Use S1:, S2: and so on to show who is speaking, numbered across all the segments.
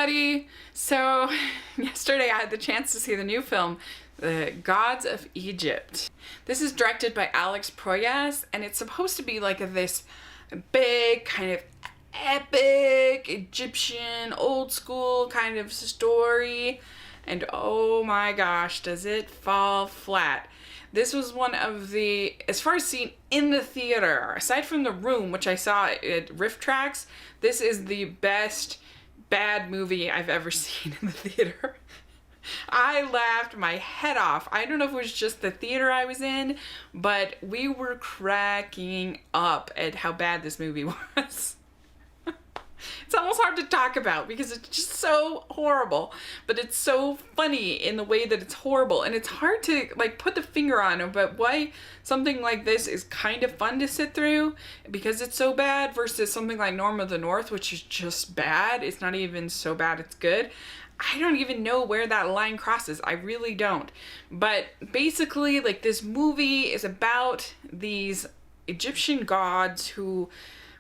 S1: everybody. So yesterday I had the chance to see the new film, The Gods of Egypt. This is directed by Alex Proyas, and it's supposed to be like this big kind of epic Egyptian old school kind of story. And oh my gosh, does it fall flat. This was one of the, as far as seen in the theater, aside from The Room, which I saw at RiffTrax, this is the best bad movie I've ever seen in the theater. I laughed my head off. I don't know if it was just the theater I was in, but we were cracking up at how bad this movie was. It's almost hard to talk about because it's just so horrible, but it's so funny in the way that it's horrible, and it's hard to like put the finger on about why something like this is kind of fun to sit through because it's so bad versus something like Norm of the North, which is just bad. It's not even so bad it's good. I don't even know where that line crosses. I really don't. But basically, like, this movie is about these Egyptian gods who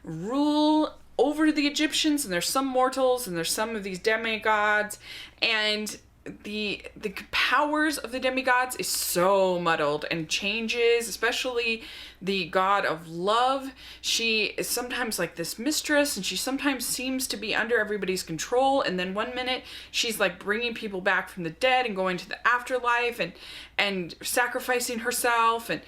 S1: rule over the Egyptians, and there's some mortals and there's some of these demigods, and the powers of the demigods is so muddled and changes, especially the god of love. She is sometimes like this mistress, and she sometimes seems to be under everybody's control, and then one minute she's like bringing people back from the dead and going to the afterlife and sacrificing herself and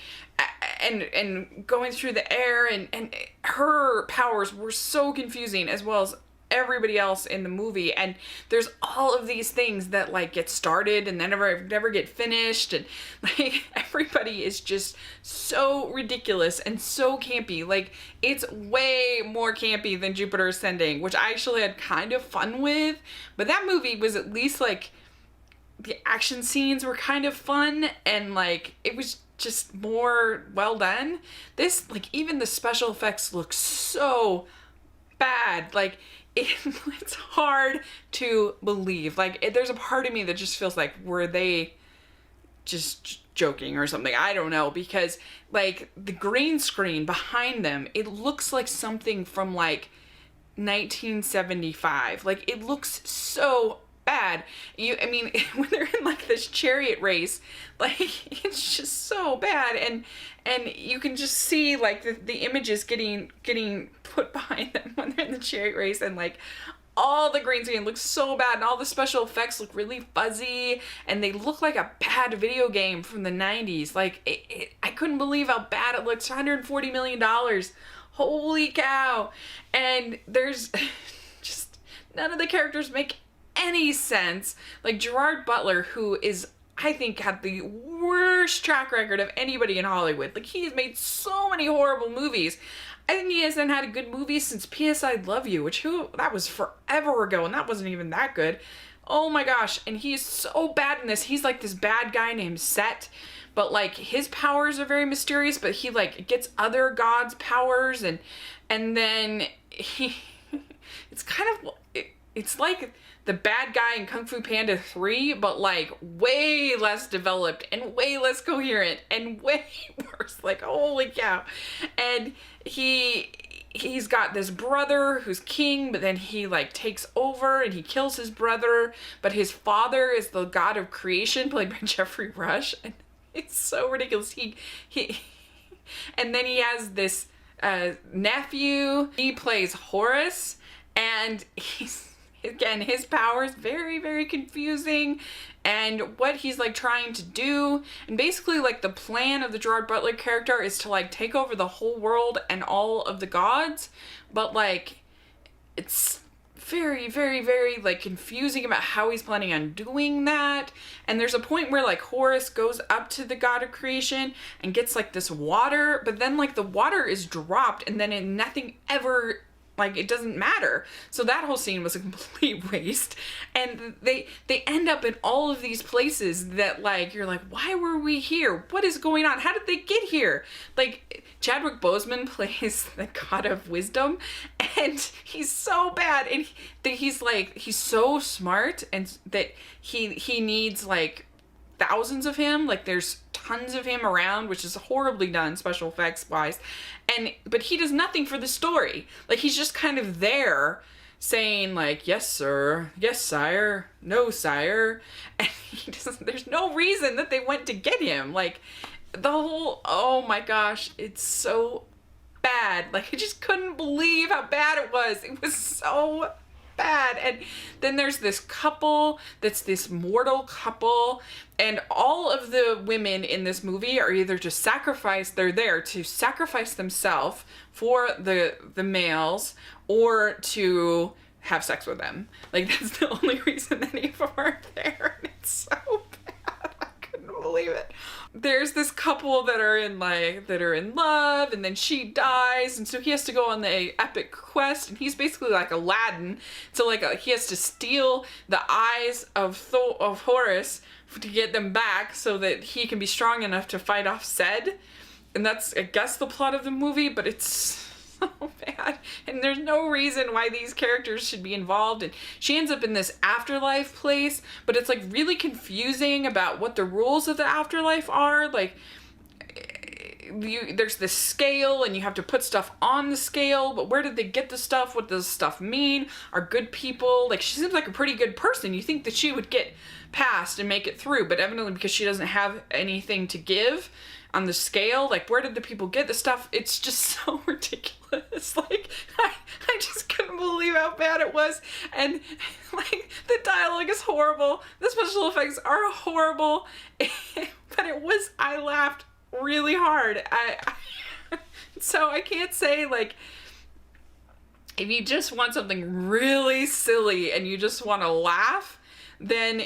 S1: going through the air, and her powers were so confusing, as well as everybody else in the movie. And there's all of these things that like get started and then never get finished, and like everybody is just so ridiculous and so campy. Like, it's way more campy than Jupiter Ascending, which I actually had kind of fun with, but that movie was at least like the action scenes were kind of fun, and like it was just more well done. This, like, even the special effects look so bad. Like, it's hard to believe. Like, there's a part of me that just feels like, were they just joking or something? I don't know, because like the green screen behind them, it looks like something from like 1975. Like, it looks so bad. I mean, when they're in like this chariot race, like, it's just so bad, and you can just see like the images getting put behind them when they're in the chariot race, and like all the green screen looks so bad, and all the special effects look really fuzzy, and they look like a bad video game from the 90s. Like, I couldn't believe how bad it looks. $140 million. Holy cow. And there's just none of the characters make any sense. Like, Gerard Butler, who is, I think, had the worst track record of anybody in Hollywood. Like, he has made so many horrible movies. I think he hasn't had a good movie since P.S. I Love You, that was forever ago, and that wasn't even that good. Oh my gosh, and he's so bad in this. He's like this bad guy named Set, but like his powers are very mysterious, but he like gets other gods' powers, and then he it's kind of, it's like the bad guy in Kung Fu Panda 3, but like way less developed and way less coherent and way worse. Like, holy cow. And he's got this brother who's king, but then he like takes over and he kills his brother, but his father is the god of creation, played by Jeffrey Rush, and it's so ridiculous. He and then he has this nephew. He plays Horus, and again, his powers very, very confusing, and what he's like trying to do, and basically like the plan of the Gerard Butler character is to like take over the whole world and all of the gods, but like it's very, very, very like confusing about how he's planning on doing that. And there's a point where like Horus goes up to the god of creation and gets like this water, but then like the water is dropped, and then nothing ever, like, it doesn't matter. So that whole scene was a complete waste. And they end up in all of these places that, like, you're like, why were we here? What is going on? How did they get here? Like, Chadwick Boseman plays the god of wisdom, and he's so bad. And he's so smart, and that he needs, like, thousands of him. Like, there's tons of him around, which is horribly done special effects wise, but he does nothing for the story. Like, he's just kind of there saying like, yes sir, yes sire, no sire, and he doesn't, there's no reason that they went to get him. Like the whole, oh my gosh, it's so bad. Like I just couldn't believe how bad it was. It was so bad. And then there's this couple that's this mortal couple, and all of the women in this movie are either to sacrifice, they're there to sacrifice themselves for the males, or to have sex with them. Like that's the only reason that any of them are there. And it's so bad. I couldn't believe it. There's this couple that are in love, and then she dies, and so he has to go on the epic quest, and he's basically like Aladdin. So like he has to steal the eyes of Horus to get them back so that he can be strong enough to fight off Zed. And that's, I guess, the plot of the movie, but it's so bad. And there's no reason why these characters should be involved. And she ends up in this afterlife place, but it's like really confusing about what the rules of the afterlife are. Like, there's this scale and you have to put stuff on the scale, but where did they get the stuff? What does stuff mean? Are good people, like she seems like a pretty good person. You think that she would get past and make it through, but evidently because she doesn't have anything to give on the scale, like where did the people get the stuff? It's just so ridiculous. Like I just couldn't believe how bad it was. And like the dialogue is horrible, the special effects are horrible, but I laughed really hard. So I can't say, like, if you just want something really silly and you just want to laugh, then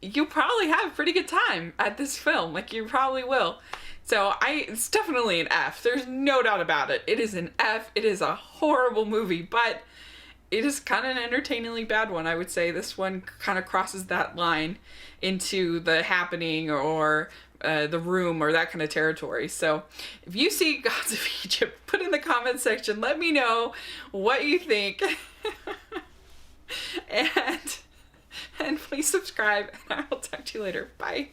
S1: you probably have a pretty good time at this film. Like, you probably will. So it's definitely an F. There's no doubt about it. It is an F. It is a horrible movie, but it is kind of an entertainingly bad one. I would say this one kind of crosses that line into The Happening or The Room or that kind of territory. So if you see Gods of Egypt, put in the comment section. Let me know what you think. and please subscribe, and I will talk to you later. Bye.